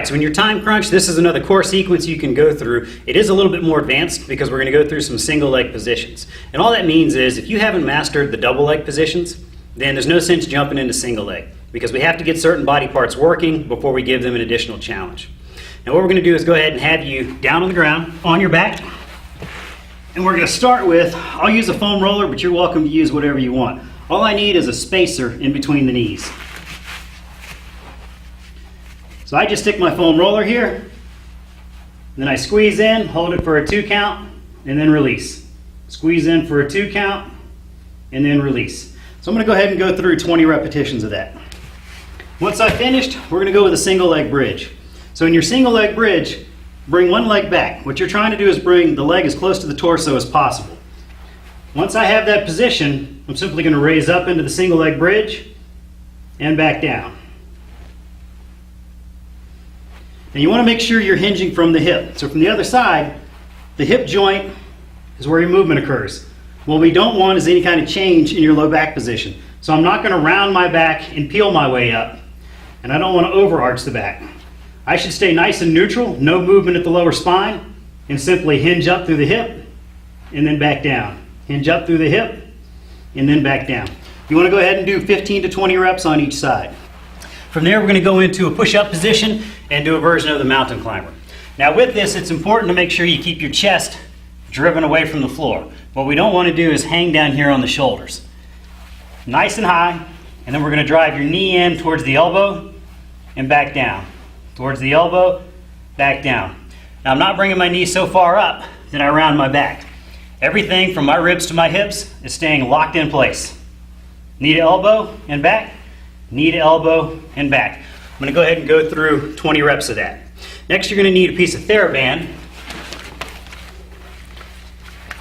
right, so in your time crunch, this is another core sequence you can go through. It is a little bit more advanced because we're going to go through some single leg positions. And all that means is if you haven't mastered the double leg positions, then there's no sense jumping into single leg because we have to get certain body parts working before we give them an additional challenge. Now what we're going to do is go ahead and have you down on the ground, on your back, and we're going to start with, I'll use a foam roller, but you're welcome to use whatever you want. All I need is a spacer in between the knees. So I just stick my foam roller here, then I squeeze in, hold it for a 2 count, and then release. Squeeze in for a 2 count, and then release. So I'm going to go ahead and go through 20 repetitions of that. Once I've finished, we're going to go with a single leg bridge. So in your single leg bridge, bring one leg back. What you're trying to do is bring the leg as close to the torso as possible. Once I have that position, I'm simply going to raise up into the single leg bridge and back down. Now you want to make sure you're hinging from the hip. So from the other side, the hip joint is where your movement occurs. What we don't want is any kind of change in your low back position. So I'm not going to round my back and peel my way up. And I don't want to overarch the back. I should stay nice and neutral, no movement at the lower spine, and simply hinge up through the hip and then back down. Hinge up through the hip and then back down. You want to go ahead and do 15 to 20 reps on each side. From there, we're going to go into a push-up position and do a version of the mountain climber. Now with this, it's important to make sure you keep your chest driven away from the floor. What we don't want to do is hang down here on the shoulders. Nice and high, and then we're going to drive your knee in towards the elbow and back down. Towards the elbow, back down. Now I'm not bringing my knee so far up that I round my back. Everything from my ribs to my hips is staying locked in place. Knee to elbow and back. Knee to elbow and back. I'm going to go ahead and go through 20 reps of that. Next, you're going to need a piece of TheraBand.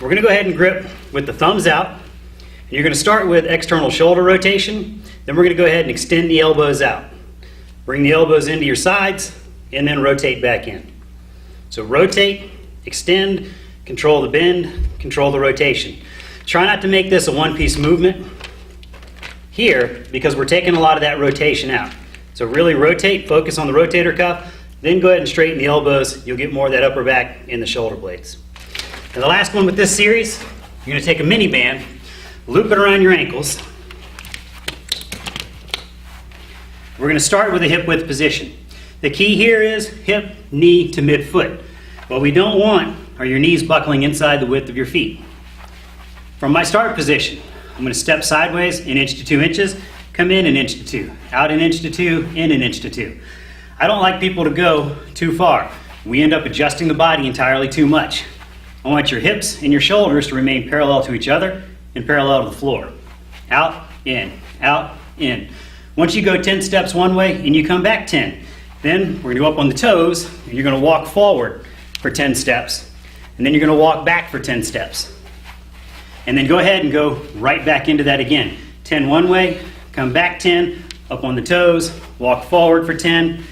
We're going to go ahead and grip with the thumbs out. And you're going to start with external shoulder rotation. Then we're going to go ahead and extend the elbows out. Bring the elbows into your sides and then rotate back in. So rotate, extend, control the bend, control the rotation. Try not to make this a one-piece movement here because we're taking a lot of that rotation out. So really rotate, focus on the rotator cuff, then go ahead and straighten the elbows. You'll get more of that upper back in the shoulder blades. And the last one with this series, you're going to take a mini band, loop it around your ankles. We're going to start with a hip width position. The key here is hip, knee to mid-foot. What we don't want are your knees buckling inside the width of your feet. From my start position, I'm going to step sideways 1 inch to 2 inches, come in 1 inch to 2, out 1 inch to 2, in 1 inch to 2. I don't like people to go too far. We end up adjusting the body entirely too much. I want your hips and your shoulders to remain parallel to each other and parallel to the floor. Out, in, out, in. Once you go 10 steps one way and you come back 10, then we're going to go up on the toes and you're going to walk forward for 10 steps. And then you're going to walk back for 10 steps. And then go ahead and go right back into that again. 10 one way, come back 10, up on the toes, walk forward for 10,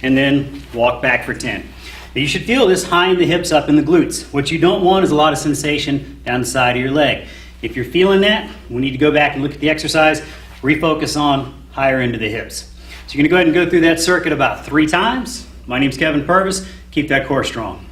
and then walk back for 10. Now you should feel this high in the hips, up in the glutes. What you don't want is a lot of sensation down the side of your leg. If you're feeling that, we need to go back and look at the exercise, refocus on higher into the hips. So you're going to go ahead and go through that circuit about 3 times. My name's Kevin Purvis. Keep that core strong.